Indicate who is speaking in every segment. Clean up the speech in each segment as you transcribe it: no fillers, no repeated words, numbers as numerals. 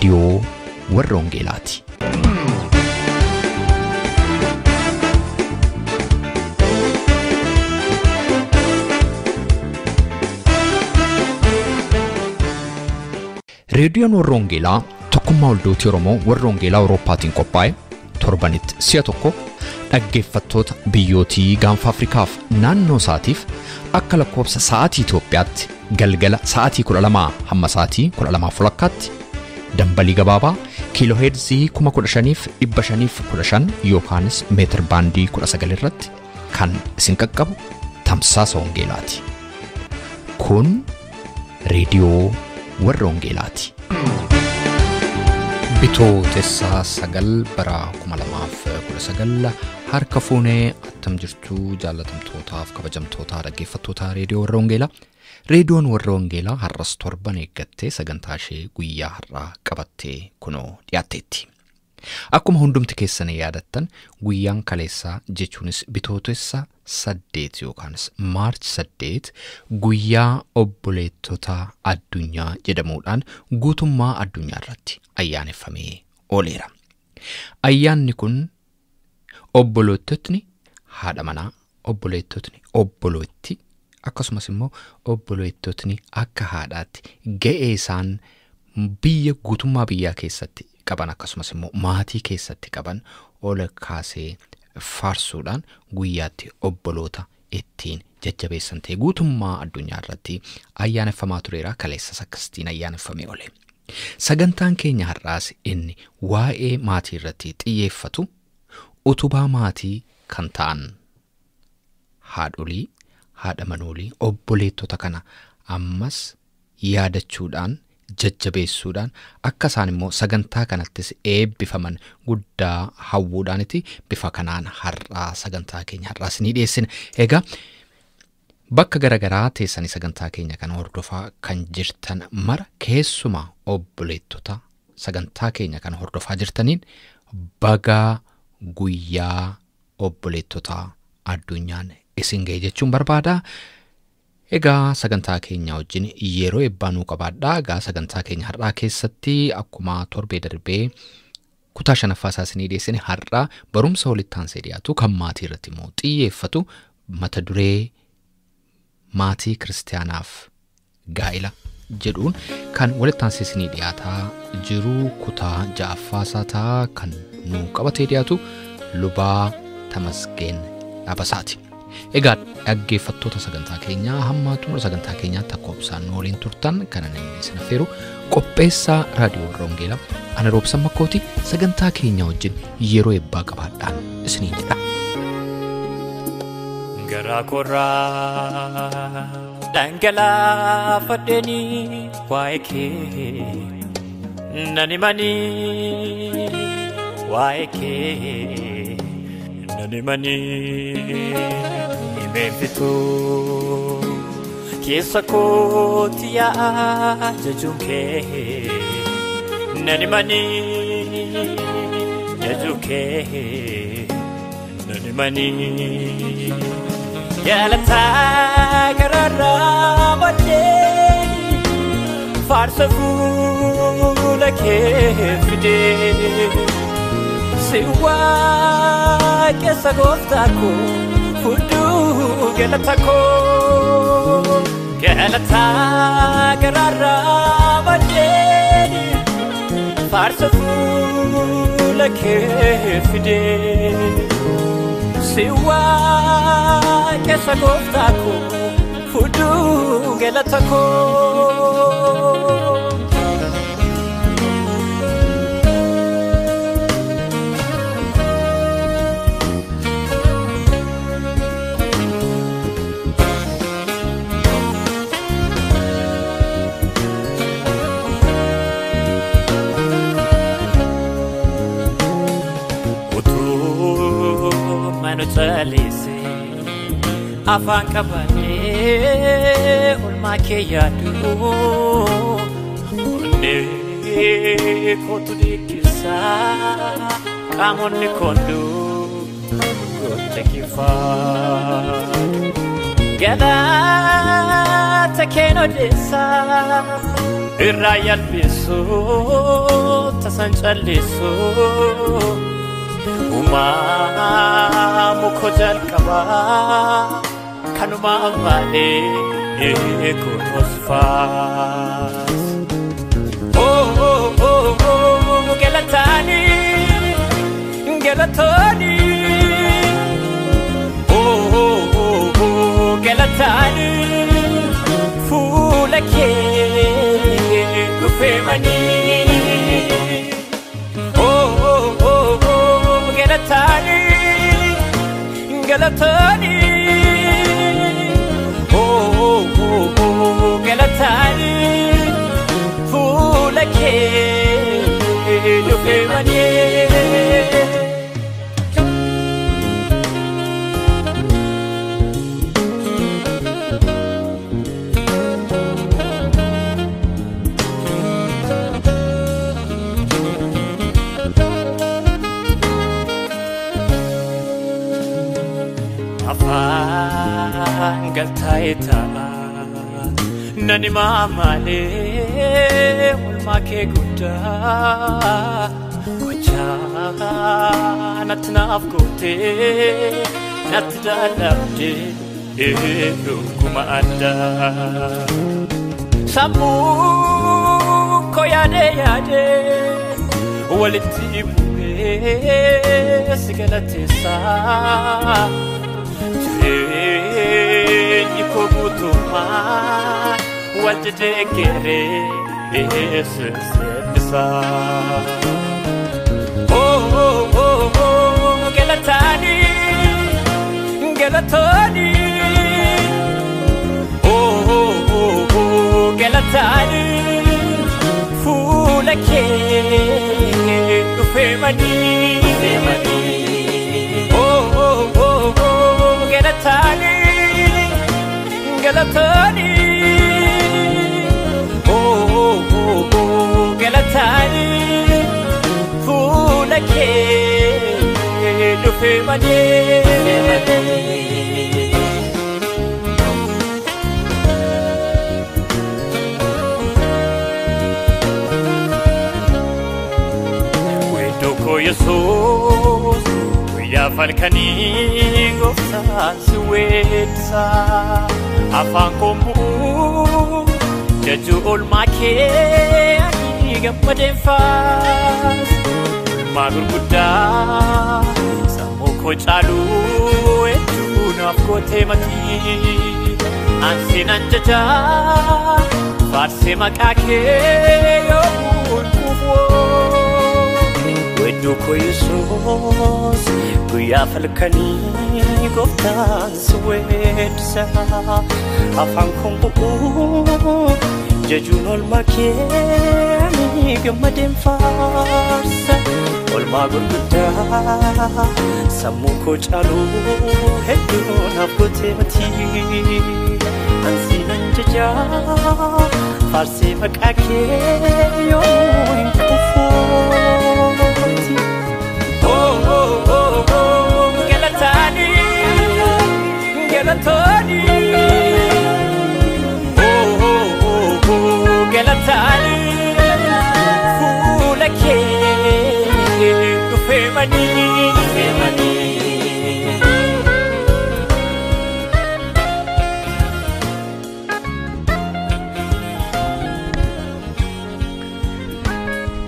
Speaker 1: Radio warra Wangeelaati. Reediyoon warra Wangeelaa tokkummaa waldooti Oromoo warra Wangeelaa Awurooppaatiin qophaa'e torbanitti si'a tokko dhaggeeffattoota biyyootii gaanfa Afrikaaf naannoo isaatiif akka lakkoobsa sa'aatii Itoophiyaatti galgala sa'aatii 12 hamma sa'aatii 12:00tti dambalii gabaabaa kiilooheerzii 15,515 yookaanis meetir baandii 19 irratti kan isin qaqqabu tamsaasa Wangeelaati. Kun reediyoo warra Wangeelaati. Bitootessa 9 bara 2019 harka fuunee attam jirtu jaalatamtootaaf kabajamtoota dhaggeeffattoota reediyoo warra Wangeelaa. Reediyoon warra Wangeelaa har'as torban eeggattee sagantaa ishee guyyaa har'aa qabattee kunoo dhiyaatteetti. Akkuma hundumti keessan yaadattan guyyaan kaleessaa jechuunis bitootessa 8 yookaanis maarch 8 guyyaa obboleettota addunyaa jedhamuudhaan guutummaa addunyaa irratti ayyaaneffamee ooleera. Ayyaanni kun obboloototni haadha manaa, obboloototni obboloottii akkasumas immoo obboloototni akka haadhaatti ga'ee isaan biyya guutummaa biyyaa keessatti qaban akkasumas immoo maatii keessatti qaban ol kaasee faarsuudhaan guyyaatti obboloota ittiin jajjabeessan ta'e guutummaa addunyaa irratti ayyaaneffamaa tureera. Kaleessas akkasitiin ayyaaneffamee oole. Sagantaan keenya har'aas inni waa'ee maatii irratti xiyyeeffatu utubaa maatii kan ta'an haadholii, haadha manoolii, obboleettota kana ammas yaadachuudhaan jajjabeessuudhaan akka isaan immoo sagantaa kanattis eebbifaman guddaa hawwuudhaaniti bifa kanaan har'aa sagantaa keenya har'aas ni dhiyeessina. Egaa bakka garagaraa teessanii sagantaa keenya kana hordofaa kan jirtan mara keessuma obboleettota sagantaa keenya kana hordofaa jirtaniin baga guyyaa obboleettota addunyaan isin ga'e jechuun barbaada. Egaa sagantaa keenya wajjin yeroo eebbaanuu qabaadhaa. Egaa sagantaa keenya har'aa keessatti akkuma torbee darbee kutaa 5ffaa isinii dhiyeessine har'aa barumsa walitti aansee dhiyaatu kan maatii irratti immoo xiyyeeffatu mata duree maatii kiristaanaaf gaa'ila jedhuun kan walitti aansee isinii dhiyaataa jiru kutaa 6ffaa kan nu qabatee dhiyaatu lubaa Tamasgeen Dhaabasaati. Egaa dhaggeeffattoota sagantaa keenyaa hamma xumura sagantaa keenyaatti akka obsaan waliin turtan kanan isin affeeru qopheessaa raadiyoo warra Wangeelaa ana Robsan Makooti sagantaa keenya wajjin yeroo eebbaa qabaadhaan isiniin jedha.
Speaker 2: Garaa korraa dhangalaafadheeni waa'ee kee nan himanii waa'ee kee nan himanii Beefitu keessa kooti yaa jajuun kee nani mani jajuun kee nani mani yaalataa gararraa baddeeni faarsa fuula kee fidee siwaa keessa gooftaa koo Fudu galatako galata garara badeni farsa fuula kee fide siwa keessa gooftaa koo fudu galatako Salise afaan qabannee olmaa kee yaadu onnee kootu dhiikisaa qaamonni koonduu goota kifaatu galaata keen odeessaa irraa yalbisu tasan callisu Mako jalqaba kanuma baadhee kunuunfaas. Galataani galatooni galataani fuula kee dhufeemanii. Galatani, galatani, galatani, fuula kee dhufeemanii. Galtaita nani mamale ulmake gudda kocha natnaf gote natdalabde kuma adda sabu koyade yade waliti buwe sigalatesa Nikobutuma wajidekere esesa. Galatani, galatani, galatani, fuula kee dhufeemanii. Galatani, galatani, galatani, fuula kee dhufeemanii. Weedoko Yesuus. Ya falkani gofta suwetsa afan kombu jaju olmake ani gamade fas magur gudda samoko chalu etuna kote mati ansinan jaja farse makake yobun kubo Weedoko Yesuus guyyaa falkanii gooftaan suwetsa afaan kombu jajuun olmaa kee ani gammadeen faarsa olmaa gurguddaa sammuu koo caaluu hedduun abgootee matii ansiinan jajaa faarsee maqaa kee yoo hin kufooti. Galatani, galatani, galatani, fuula kee dhufeemanii.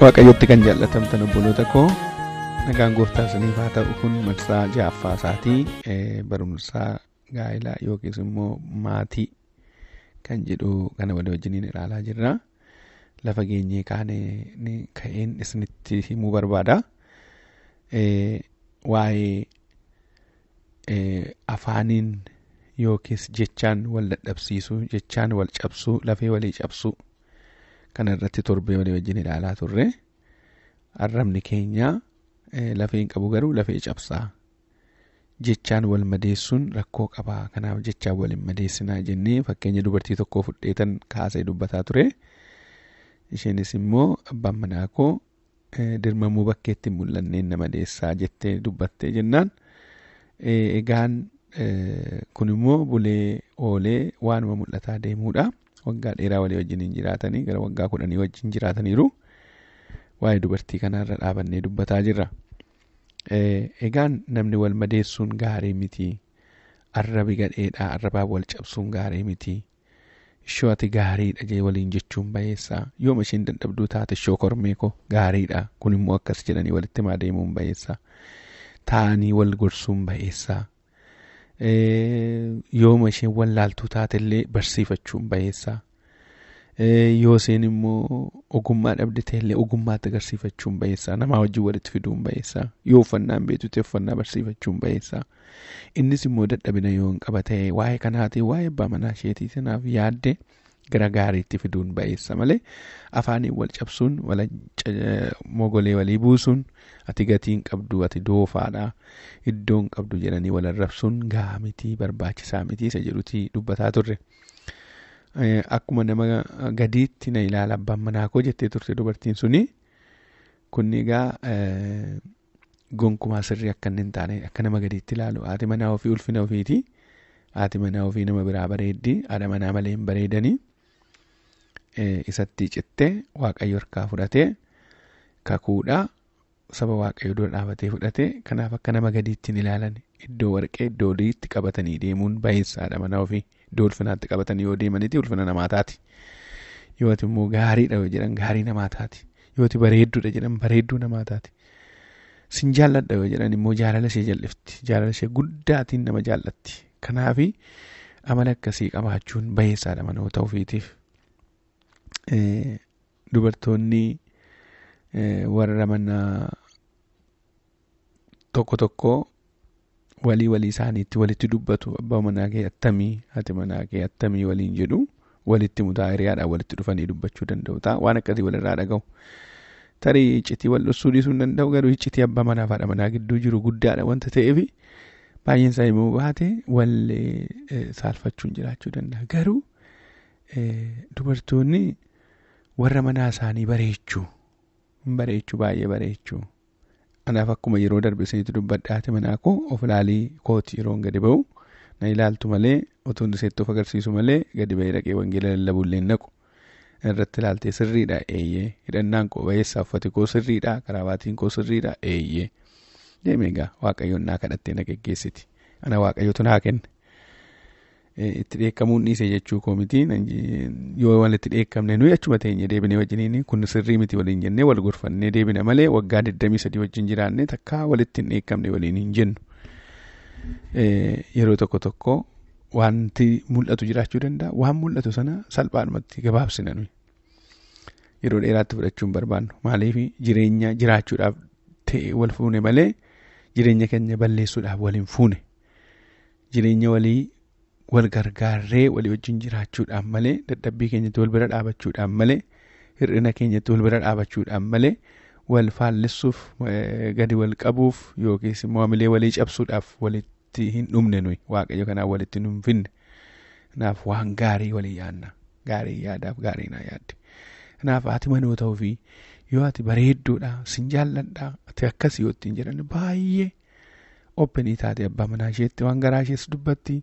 Speaker 3: Waaqayyotti kan jaallatamtan obboloota koo nagaan gooftaa isiniif haa ta'u. Kun marsaa ja'affaa isaatii barumsaa gaa'ilaa yookiis immoo maatii kan jedhu kana walii wajjiniin ilaalaa jirra. Lafa geenyee ka'een isinitti himuu barbaada. Waa'ee afaaniin yookiis jechaan wal dadhabsiisuu, jechaan wal cabsuu, lafee walii cabsuu kana irratti torbee walii wajjin ilaalaa turre. Arrabni keenya lafee hin qabu garuu lafee cabsaa. Jechaan wal madeessuun rakkoo qabaa. Kanaaf jechaan wal hin madeessinaa jennee fakkeenya dubartii tokkoo fudheetan kaasee dubbataa ture. Isheenis immoo abbaan manaa koo dirmamuu bakkeetti mul'anneen nama madeessaa jettee dubbattee jennaan. Egaan kun immoo bulee oolee waanuma mul'ataa deemuudha. waggaa dheeraa walii wajjin jiraatanii gara waggaa 10 wajjin jiraataniiru. Waa'ee dubartii kanarra dhaabannee dubbataa jirra. Egaan namni wal madeessuun gaarii miti. Arrabi gadheedhaa arrabaa wal cabsuun gaarii miti. Ishoo ati gaariidha jee waliin jechuun bayeessaa. Yooma isheen dadhabduu taate ishoo kormee koo gaariidha. Kun immoo akkas jedhanii walitti maadeemuun bayeessaa. Taa'anii wal gorsuun bayeessaa. Yooma isheen wallaaltuu taatellee barsiifachuun bayeessaa. Yoo isheen immoo ogummaa dhabditeellee ogummaatti agarsiifachuun bayeessaa. Namaa wajjin walitti fiduun bayeessaa. Yoo uffannaan beektutti uffannaa barsiifachuun bayeessaa. Innis immoo dadhabina yoo hin qabate waa'ee kanaatii waa'ee abbaa manaa isheetii sanaaf yaadde gara gaariitti fiduun bayeessa malee afaaniin wal cabsuun mogolee walii buusuun ati gatiin qabdu ati doofaadha iddoon qabdu jedhanii wal arrabsuun gahaa miti barbaachisaa miti isa jedhuti dubbataa turre. Akkuma nama gadiitti na ilaala abbaan manaa koo jettee turte dubartiin suni kun egaa gonkumaa sirrii akka hin taane akka nama gadiitti ilaalu haati manaa ofii ulfina ofiiti. Haati manaa ofii nama biraa bareeddi haadha manaa malee hin bareedanii. Isatti cittee waaqayyo harkaa fudhatee kakuudhaa saba waaqayyo dura dhaabatee fudhatee kanaaf akka nama gadiitti hin ilaalan iddoo warqee iddoo liitti qabatanii deemuun bayeessa haadha manaa ofii iddoo ulfinaatti qabatanii yoo deemanitti ulfina namaa taati. Yoo ati immoo gaariidha yoo jedhan gaarii namaa taati. Yoo ati bareedduudha jedhan bareedduu namaa taati. Sin jaalladha yoo jedhan immoo jaalala ishee jal'ifti. Jaalala ishee guddaatiin nama jaallatti. Kanaafi amala akkasii qabaachuun bayeessaadha manoota ofiitiif. Dubartoonni warra manaa tokko walii isaaniitti walitti dubbatu. Abbaa manaa kee attamii haati manaa kee attamii waliin jedhu walitti mutaa hiriyaadhaan walitti dhufanii dubbachuu danda'u ta'a. Waan akkasii walirraa dhaga'u. Tarii iccitii wal dhossuu dhiisuu hin danda'u garuu iccitii abbaa manaa fi haadha manaa gidduu jiru guddaadha wanta ta'eef baay'een isaa immoo baate wal saalfachuun jiraachuu danda'a. Garuu dubartoonni warra manaa isaanii bareechuu baay'ee bareechuu. Anaaf akkuma yeroo darbe isinitti dubbadhaate manaa koo of ilaalii kooti yeroon gadi ba'u na ilaaltu malee otoo iseetti of agarsiisu malee gadi ba'ee dhaqee wangeela lallabuullee naqu. Irratti ilaaltee sirriidha eeyyee hidhannaan koo bayeessaa uffati koo sirriidha karaabaatiin koo sirriidha eeyyee deemeegaa waaqayyoon naa kadhattee na geggeessiti ana waaqayyotu naa kenne itti dheekkamuun dhiise jechuu koo miti yoo walitti dheekkamne nuyi achuma teenye deebinee wajjiniin kun sirrii miti waliin jennee wal gorfannee deebina malee waggaa 23 wajjin jiraanne takkaa walitti hin dheekkamne waliin hin jennu. Yeroo tokko wanti mul'atu jiraachuu danda'a. Waan mul'atu sana salphaadhumatti gabaabsina nuyi. Yeroo dheeraatti fudhachuun barbaannu. Maaliif jireenya jiraachuudhaaf ta'e wal fuune malee jireenya keenya balleessuudhaaf waliin fuune. Jireenya walii wal gargaarree walii wajjin jiraachuudhaaf malee dadhabbii keenyatti wal bira dhaabachuudhaaf malee hir'ina keenyatti wal bira dhaabachuudhaaf malee wal faallissuuf gadi wal qabuuf yookiis immoo hamilee walii cabsuudhaaf walitti hin dhumne nuyi waaqayyo kanaan walitti nu hin finne. Kanaaf waan gaarii walii yaadna. Gaarii yaadaaf gaarii naa yaadde. Kanaaf haati manoota ofii yoo ati bareedduudha sin jaalladha ati akkasii yoo ittiin jedhan baay'ee oppenii taate abbaa manaa isheetti waan garaa ishees dubbatti.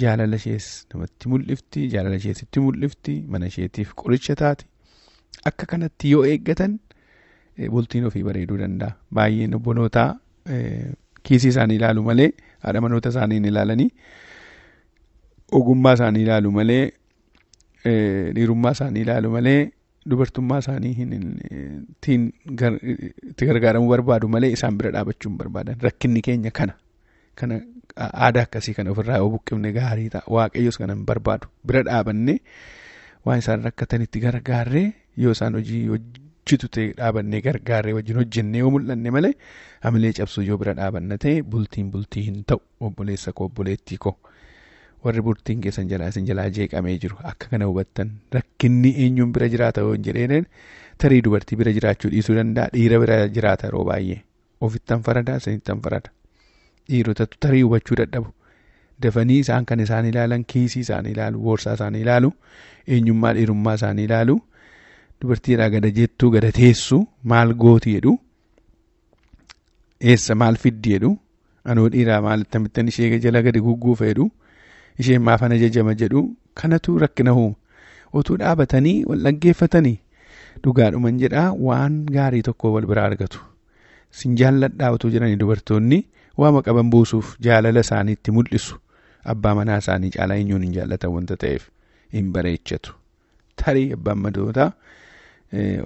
Speaker 3: Jaalala ishees namatti mul'ifti. Jaalala ishees itti mul'ifti. Mana isheetiif qoricha taati. Akka kanatti yoo eeggatan bultiin ofii bareeduu danda'a. Baay'een obbonootaa kiisii isaanii ilaalu malee haadha manoota isaanii hin ilaalanii ogummaa isaanii ilaalu malee dhiirummaa isaanii ilaalu malee dubartummaa isaanii itti gargaaramuu barbaadu malee isaan bira dhaabachuun barbaadan. Rakkinni keenya kana aadaa akkasii kana ofirraa yoo buqqifne gaarii ta'a. Waaqayyos kana hin barbaadu. Bira dhaabannee waan isaan rakkatan itti gargaarree yoo isaan hojii hojjetu ta'e dhaabannee gargaarree wajjin hojjennee yoo mul'anne malee hamilee cabsuu yoo bira dhaabanna ta'e bultii hin ta'u. Obboleessa koo obboleettii koo warri bultiin keessan jalaa isin jalaa jeeqamee jiru akka kana hubattan rakkinni eenyuun bira jiraata yoo hin jedheen tarii dubartii bira jiraachuu dhiisuu danda'a. Dhiira bira jiraata yeroo baay'ee ofittan faradaa isinittan farada. Dhiirotatu tarii hubachuu dadhabu. Dafanii isaan kan isaan ilaalan kiisii isaan ilaalu, boorsaa isaan ilaalu, eenyummaa dhiirummaa isaan ilaalu. Dubartiidhaa gada jettuu gada teessu maal gooti jedhu. Eessa maal fiddi jedhu. Anoo dhiiraa maal ittamittan ishee jala gadi gugguufa jedhu. Isheen maafan ajajama jedhu. Kanatu rakkina uuma. Otuu dhaabatanii wal dhaggeeffatanii dhugaadhuman jedhaa waan gaarii tokko wal biraa argatu. Sin jaalladhaa otuu jiranii dubartoonni waama qaban buusuuf jaalala isaaniitti mul'isu. Abbaa manaa isaanii caalaa eenyuun hin jaallatan wanta ta'eef hin bareechatu. Tarii abbaan madootaa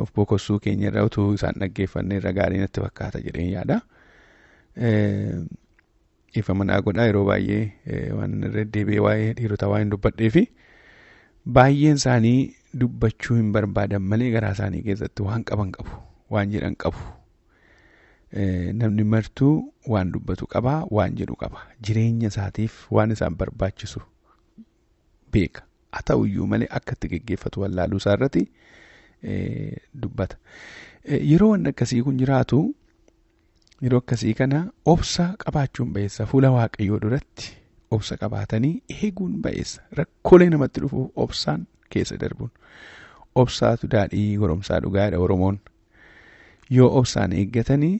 Speaker 3: of bokossuu keenya irraa utuu isaan dhaggeeffanne irra gaarii natti fakkaata jedheen yaada. Ifa manaa godhaa yeroo baay'ee waan irra deebi'ee waa'ee dhiirotaa waan hin dubbadhee fi baay'een isaanii dubbachuu hin barbaadan malee garaa isaanii keessatti waan qaban qabu, waan jedhan qabu. Namni martuu waan dubbatu qabaa, waan jedhu qaba. Jireenya isaatiif waan isaan barbaachisu beeka. Haa ta'uyyuu malee akka itti geggeeffatu wallaaluu isaa irratti dubbata. Yeroo waan akkasii kun jiraatu, yeroo akkasii kana obsa qabaachuun ba'eessa. Fuula Waaqayyoo duratti obsa qabaatanii eeguun ba'eessa. Rakkoolee namatti dhufuuf obsaan keessa darbuun. Obsaatu daadhii goromsaa dhugaadha Oromoon. Yoo obsaan eeggatanii,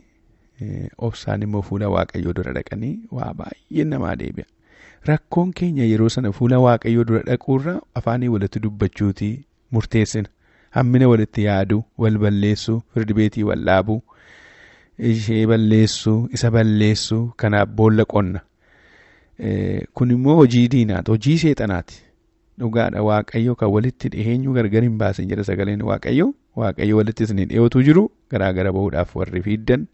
Speaker 3: obsaan immoo fuula Waaqayyoo dura dhaqanii waa baay'ee namaa deebi'a. Rakkoon keenya yeroo sana fuula Waaqayyoo dura dhaquurra afaanii walitti dubbachuutii murteessina. Hammina walitti yaaduu, wal balleessuu, firdi beetii wal dhaabuu, ishee balleessuu, isa balleessuu, kanaaf boolla qonna. Kun immoo hojii diinaati, hojii seexanaati. Dhugaadha Waaqayyo kan walitti dhiheenyu gargar hin baasin jedha sagaleen Waaqayyo. Waaqayyo walitti isin dhiyootu jiru garaagara bahuudhaaf warri fiiddan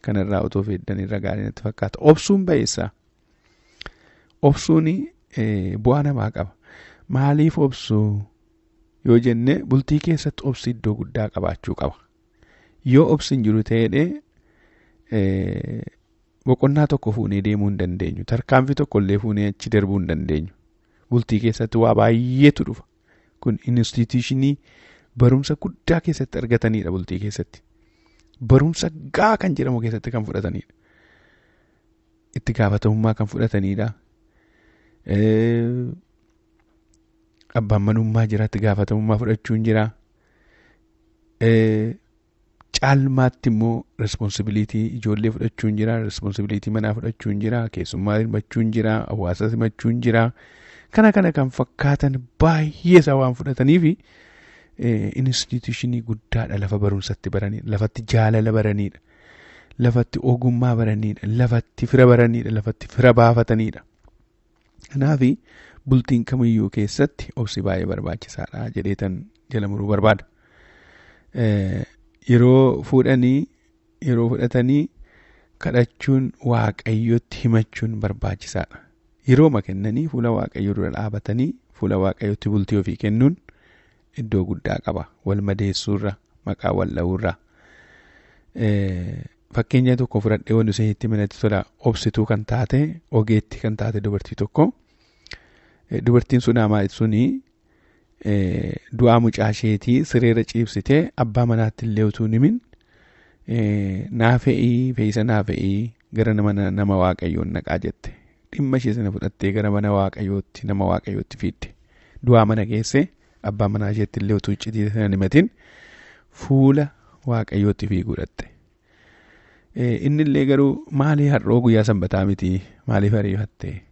Speaker 3: kanarraa otoo fiiddan irra gaarii natti fakkaata. Obsuun ba'eessaa. Obsuun bu'aa namaa qaba. Maaliif obsuu yoo jenne bultii keessatti obsi iddoo guddaa qabaachuu qaba. Yoo obsi hin jiru ta'ee boqonnaa tokko fuunee deemuu hin dandeenyu. Tarkaanfii tokkollee fuunee achi darbuu hin dandeenyu. Bultii keessatti waa baay'eetu dhufa. Kun instituushinii barumsa guddaa keessatti argatanidha bultii keessatti. Barumsa gaa kan jedhamu keessatti kan fudhatanidha. Itti gaafatamummaa kan fudhatanidha. Abbaan manummaa jira, itti gaafatamummaa fudhachuun jira. Caalmaatti immoo responsibilitii ijoollee fudhachuun jira, responsibilitii manaa fudhachuun jira, keessummaa himachuun jira, hawaasa himachuun jira. Kana kan fakkaatan baay'ee isaa waan fudhataniifi instituushinii guddaadha lafa barumsatti baranidha, lafatti jaalala baranidha, lafatti ogummaa baranidha, lafatti fira baranidha, lafatti fira baafatanidha. Kanaafi bultiin kamiyyuu keessatti obsi baay'ee barbaachisaadha jedheetan jala muruu barbaada. Yeroo fudhatanii kadhachuun Waaqayyotti himachuun barbaachisaadha. Yeroo makennanii fuula Waaqayyoo dura dhaabatanii fuula Waaqayyootti bultii ofii kennuun iddoo guddaa qaba. Wal madeessuurra, maqaa wal dha'uurra. Fakkeenya tokko fudhadhee wanti isheetti manatti tola obsituu kan taate, ogeetti kan taate dubartii tokko. Dubartiin sun hamaa suni du'aa mucaa isheetii sireera ciibsitee abbaa manaatti illee utuu himin fe'isa naa fe'ii gara nama Waaqayyoon naqaa jette. Dhimma ishee sana fudhattee gara mana Waaqayyootti nama Waaqayyootti fiidde. Du'aa mana keessee abbaa manaa isheetti illee utuu iccitii sana himatin fuula Waaqayyootti fiiguu dhatte. Inni illee garuu maalii har'oo guyyaa sanbataa miti maaliif ariifatte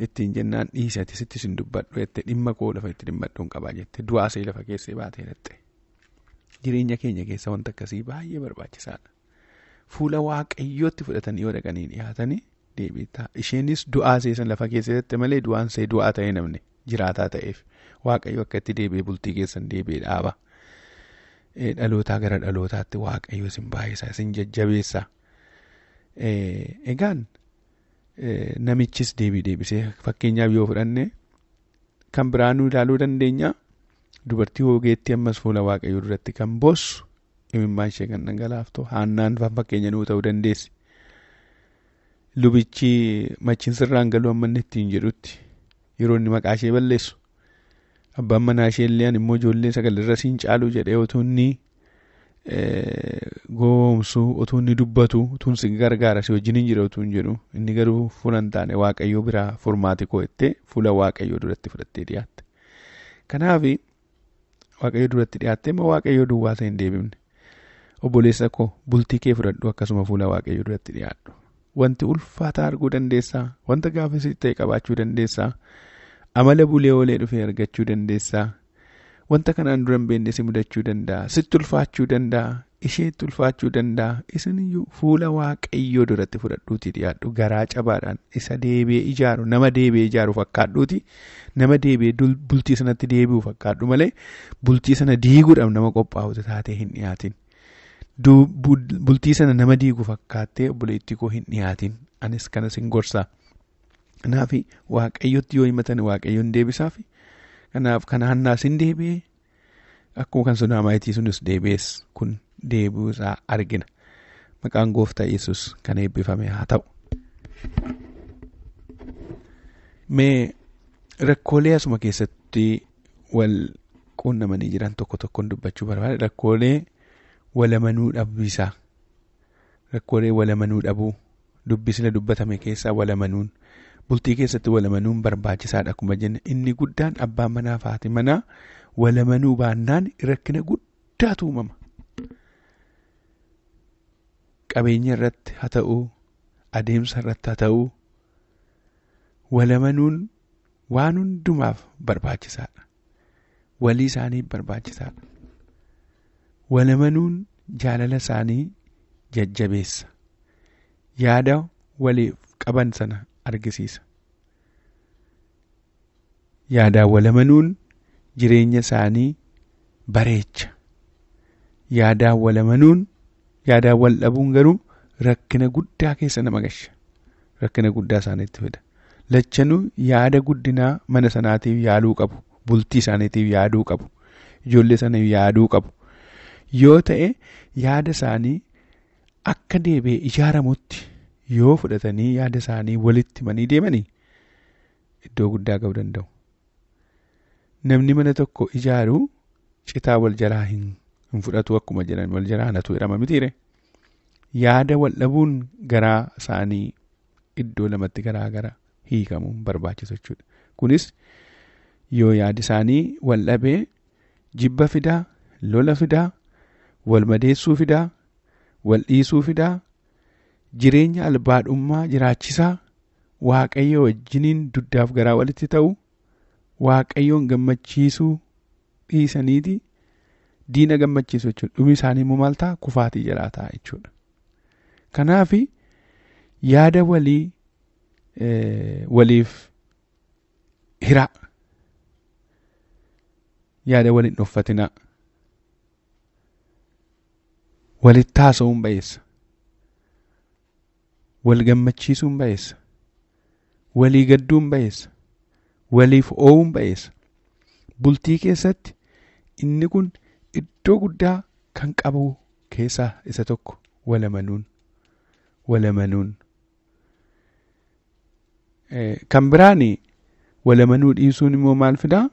Speaker 3: ittiin jennaan dhiisati sitti sin dubbadhu jette dhimma koo lafa itti dhimbadhuun qabaa jette du'aa see lafa keessee baatee dhatte. Jireenya keenya keessa wanta akkasii baay'ee barbaachisaadha. Fuula Waaqayyootti fudhatanii yoo dhaqanii dhiyaatanii deebiitaa. Isheenis du'aa see san lafa keessee dhatte malee du'aan see du'aa ta'ee namni jiraataa ta'eef Waaqayyo akka itti deebi'ee bultii keessan deebi'ee dhaaba. Dhalootaa gara dhalootaatti Waaqayyo isin baay'isaa isin jajjabeessa. Egaan namichis deebisee fakkeenyaaf yoo fudhanne kan biraanuu ilaaluu dandeenya. Dubartii ogeetti ammas fuula Waaqayyoo duratti kan boossu imimmaan ishee kan dhangalaaftu Haannaan fakkeenya nuu ta'uu dandeessi. Lubichi machiin sirraan galuu amma inni ittiin jedhutti yeroo inni maqaa ishee balleessu. Abbaan manaa ishee illee immoo ijoollee sagalirra siin caaluu jedhee otoo inni goomsu, otoo inni dubbatu, otoo si gargaara si wajjin hin jira otoo hin jedhu inni garuu fuula hin taane Waaqayyoo biraa furmaati koo jettee fuula Waaqayyoo duratti fudhattee dhiyaatte. Kanaaf Waaqayyoo duratti dhiyaattee amma Waaqayyoo duwwaa ta'e hin deebifne. Obboleessa koo bultii kee fudhadhu akkasuma fuula Waaqayyoo duratti dhiyaadhu. Wanti ulfaataa arguu dandeessaa, wanta gaafasii ta'e qabaachuu dandeessaa. Amala bulee olee dhufee argachuu dandeessaa. wanta kanaan dura hin beekne si mudachuu danda'a, sitti ulfaachuu danda'a, isheetti ulfaachuu danda'a. Isiniyyuu fuula Waaqayyoo duratti fudhadhuutii dhiyaadhu garaa cabaadhaan isa deebi'ee ijaaru, nama deebi'ee ijaaru fakkaadhuuti, nama deebi'ee bultii sanatti deebi'u fakkaadhu malee bultii sana diiguudhaaf nama qophaa'u taatee hin dhiyaatin. Bultii sana nama diigu fakkaattee obboleettii koo hin dhiyaatin. Anis kanas hin gorsaa. Kanaaf Waaqayyotti yoo himatan Waaqayyoon deebisaafi. Kanaaf kana hannaas hin deebi'ee akkuma kan Sunaamaayitii sunis deebi'ees kun deebi'uu isaa argina. Maqaan Gooftaa Yesuus kan eebbifame haa ta'u. Mee rakkoolee asuma keessatti wal quunnamanii jiran tokko tokkoon dubbachuu barbaade. Rakkoolee walamanuu dhabbisaa. Rakkoolee walamanuu dhabuu dubbisni dubbatame keessaa walamanuun. Bultii keessatti walamanuun barbaachisaadha akkuma jenne. Inni guddaan abbaan manaa fi haati manaa walamanuu baannaan rakkina guddaatu uumama. Qabeenya irratti haa ta'uu, adeemsa irratti haa ta'uu, walamanuun waan hundumaaf barbaachisaadha. Walii isaanii barbaachisaadha. Walamanuun jaalala isaanii jajjabeessa. Yaada waliif qaban sana argisiisa. Yaadaan walamanuun jireenya isaanii bareecha. Yaadaan walamanuun, yaadaan wal dhabuun garuu rakkina guddaa keessa nama gasha. Rakkina guddaa isaaniitti fida. Lachanuu yaada guddinaa mana sanaatiif yaaduu qabu. Bultii isaaniitiif yaaduu qabu. Ijoollee sanaaf yaaduu qabu. Yoo ta'e yaada isaanii akka deebi'ee ijaaramutti yoo fudhatanii yaada isaanii walitti manii deemanii iddoo guddaa ga'uu danda'u. Namni mana tokko ijaaru citaa wal jalaa hin fudhatu akkuma jedhan wal jalaa natu jedhama mitiire. Yaada wal dhabuun garaa isaanii iddoo lamatti garaa gara hiikamuun barbaachisu jechuudha. Kunis yoo yaadi isaanii wal dhabee jibba fidaa, lola fidaa, wal madeessuu fidaa, wal dhiisuu fidaa, jireenya albaadhummaa jiraachisaa, Waaqayyo wajjiniin duddaaf garaa walitti ta'u, Waaqayyoon gammachiisuu dhiisaniiti diina gammachiisu jechuudha. Dhumi isaanii immoo maal ta'a? Kufaatii jalaa ta'a jechuudha. Kanaaf yaada waliif hiraa. Yaada waliin dhoffatinaa. Walitti haasa'uun ba'eessa. Wal gammachiisuun ba'eessa. Walii gadduun ba'eessa. Waliif oowuun ba'eessa. Bultii keessatti inni kun iddoo guddaa kan qabu keessaa isa tokko walamanuun. Walamanuun. Kan biraan walamanuu dhiisuun immoo maal fidaa?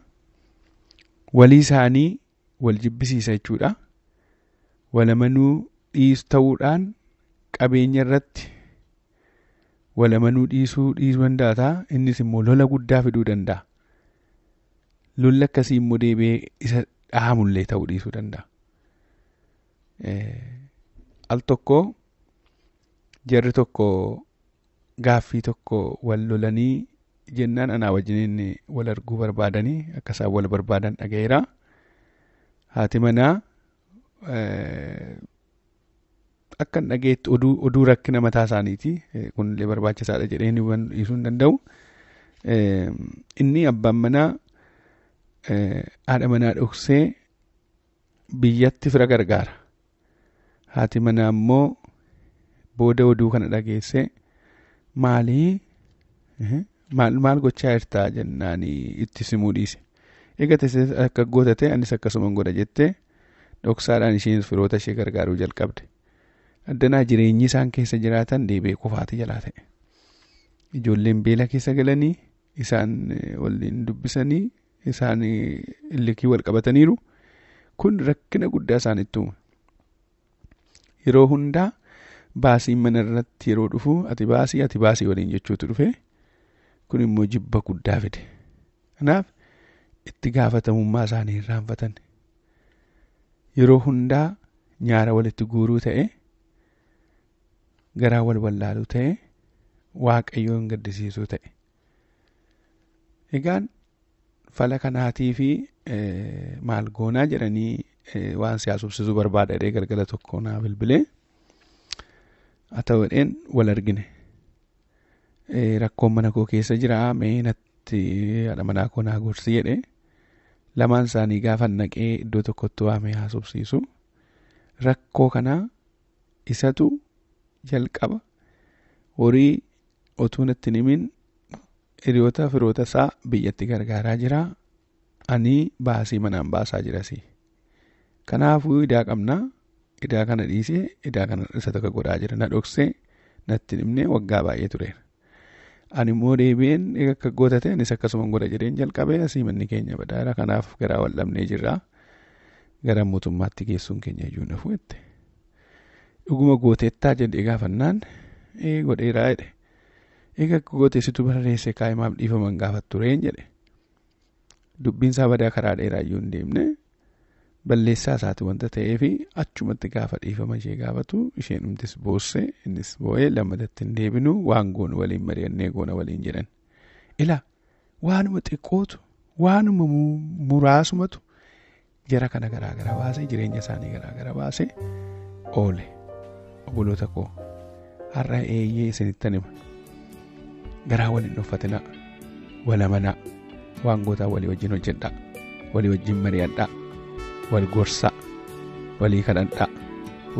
Speaker 3: Walii isaanii wal jibbisiisa jechuudha. Walamanuu ta'uudhaan qabeenya irratti walamanuu dhiisuu danda'a. Innis immoo lola guddaa fiduu danda'a. Lolli akkasii immoo deebi'ee isa dhahamullee ta'uu dhiisuu danda'a. Al tokko jarri tokko gaaffii tokko wal lolanii jennaan anaa wajjiniin wal arguu barbaadanii akka isaan wal barbaadan dhaga'eera. Haati manaa akka hin dhageetti oduu rakkina mataa isaaniiti. Kunillee barbaachisaadha jedhee dhiisuu hin danda'u. Inni abbaan manaa haadha manaa dhoksee biyyatti fira gargaara. Haati manaa immoo booda oduu kana dhageessee maal gochaa jirtaa jennaan itti simuu dhiise. Egaa teessee akka gootate anis akkasuma godha jettee dhoksaadhaan isheen firoota ishee gargaaruu jalqabde. Addanaa jireenyi isaan keessa jiraatan deebi'ee kufaatii jalaa ta'e. Ijoolleen beela keessa galanii isaan waliin dubbisanii isaan illikii wal qabataniiru. Kun rakkina guddaa isaanitti uuma. Yeroo hundaa baasiin mana irratti yeroo dhufu ati baasii waliin jechuutu dhufe. Kun immoo jibba guddaa fide. Kanaaf itti gaafatamummaa isaanii irraanfatan. Yeroo hundaa nyaara walitti guuruu ta'e, garaa wal wallaaluu ta'e, Waaqayyoon gaddisiisuu ta'e. Egaan fala kanaatii fi maal goonaa jedhanii waan siyaasubsisuu barbaadadhee galgala tokko naa bilbilee haa ta'uudhaan wal argine. Rakkoon mana koo keessa jira mee natti haadha manaa koo naa gorsi jedhe lamaan isaanii gaafa naqee iddoo tokkotti waamee haasofsiisu rakkoo kanaa isatu jalqaba horii otuu natti himin hiriyoota firoota isaa biyyatti gargaaraa jira ani baasii manaan baasaa jirasi. Kanaafuu idaa qabnaa idaa kana dhiisee idaa kana isa tokko godhaa jira na dhoksee natti himne waggaa baay'ee tureera. Ani immoo deebi'een akka goota ta'e anis akkasuma godha jedheen jalqabee asii manni keenya badaara kanaaf garaa wal dhabnee jirra gara mootummaatti geessuun keenya iyyuu na fu'ette. Dhuguma gooteettaa jedhee gaafannaan godheeraa jedhe. Egaa gooteessitu barreesse kaa'imaaf dhiifaman gaafatu tureen jedhe. Dubbiin isaa badaa karaa dheeraa iyyuu hin deemne balleessaa isaati wanta ta'eefi achumatti gaafa dhiifama ishee gaafatu isheen humtis boosse innis boo'ee lammadatti hin deebinu waan goonu waliin mari'annee goona waliin jedhan. Ilaa waanuma xiqqootu waanuma muraasumatu jara kana garaagara baasee jireenya isaanii garaagara baasee oole. Obboloota koo har'a eeyyee isinittan hima. Garaa waliin dhuffatinaa wal amanaa waan gootaa walii wajjin hojjedhaa walii wajjin mari'adhaa wal gorsaa walii kadhadhaa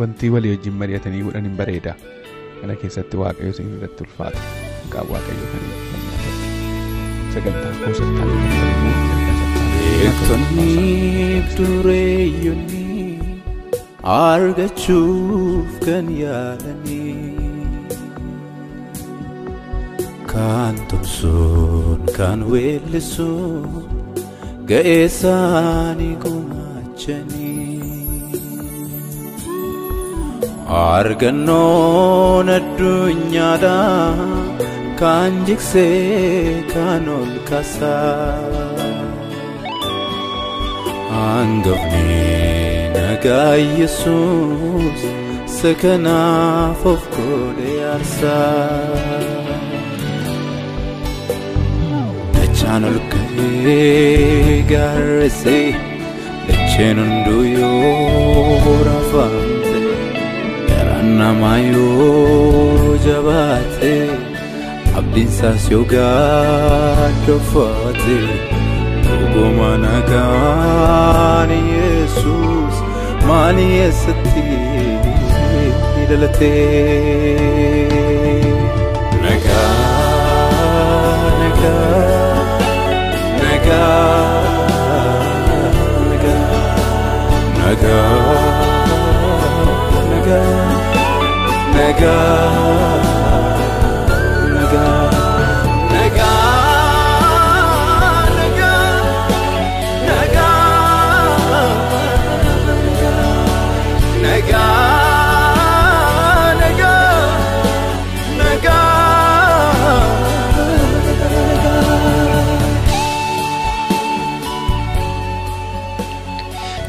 Speaker 3: wanti walii wajjin mari'atanii godhan hin bareeda. Kana keessatti waaqayyo isin irratti ulfaata maqaa waaqayyo kan sagantaa koosattaan
Speaker 2: beektonni dureeyyonni argachuuf kan yaadanii kan tumsuun kan weellisuun ga'ee isaanii gumaachanii argannoon addunyaadhaa kan jiksee kan ol kaasaa hangafni nagaa Yesuus sakanaaf of godhee aarsaa. Dachaan ol ka'ee gaarreessee dacheen hunduu yoo raafamte garaan namaa yoo jabaate abdiin isaas yoo gaaddofaate dhuguma nagaan Yesuus maal eessatti dhalatee nagaa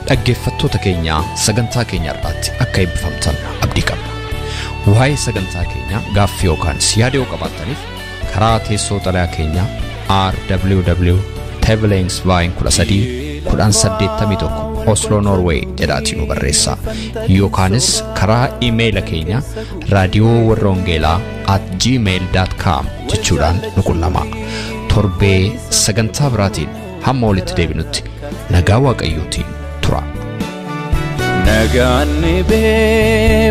Speaker 1: dhaggeeffattoota keenya sagantaa keenya irratti akka eebbifamtan abdii qabna. Waa'ee sagantaa keenya gaaffii yookaan yaada yoo qabaattaniif karaa teessoo xalayaa keenya rwv@1381 Oslo Norway jedhaatiin nu barreessaa yookaanis karaa iimeeyila keenya raadiyoowarrawangeelaa@gmail.com jechuudhaan nu quunnamaa. Torbee sagantaa biraatiin hamma walitti deebinutti nagaa waaqayyootiin tura.
Speaker 2: Nagaan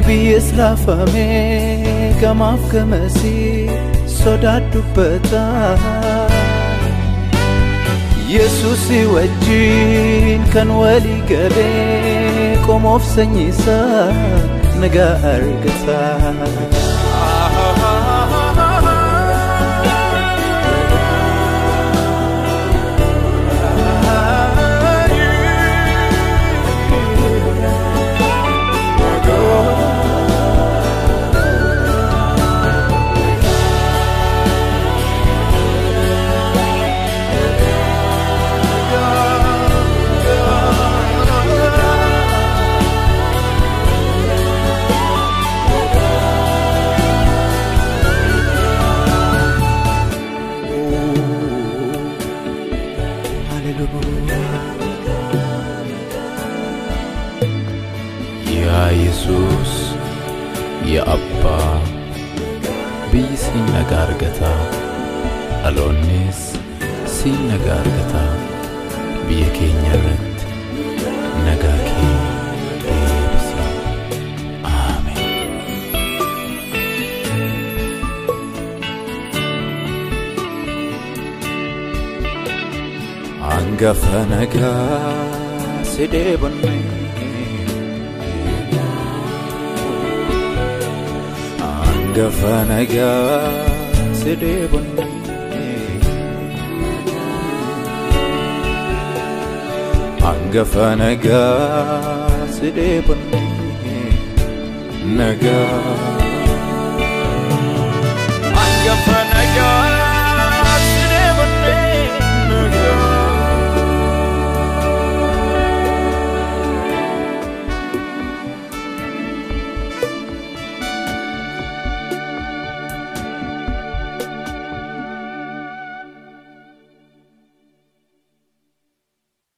Speaker 2: biyyees raafamee gamaaf gamasii sodaa dubbataa Yesuusii wajjin kan walii galee qomoof sanyiisaa nagaa argataa.
Speaker 4: abbaa biyyi siin nagaa argata dhaloonnis siin nagaa argata biyya keenya irratti nagaa kee deebisi. Ameen. Hangafa nagaa si deebonne hangafa nagaa si deebonne hangafa nagaa si deebonne nagaa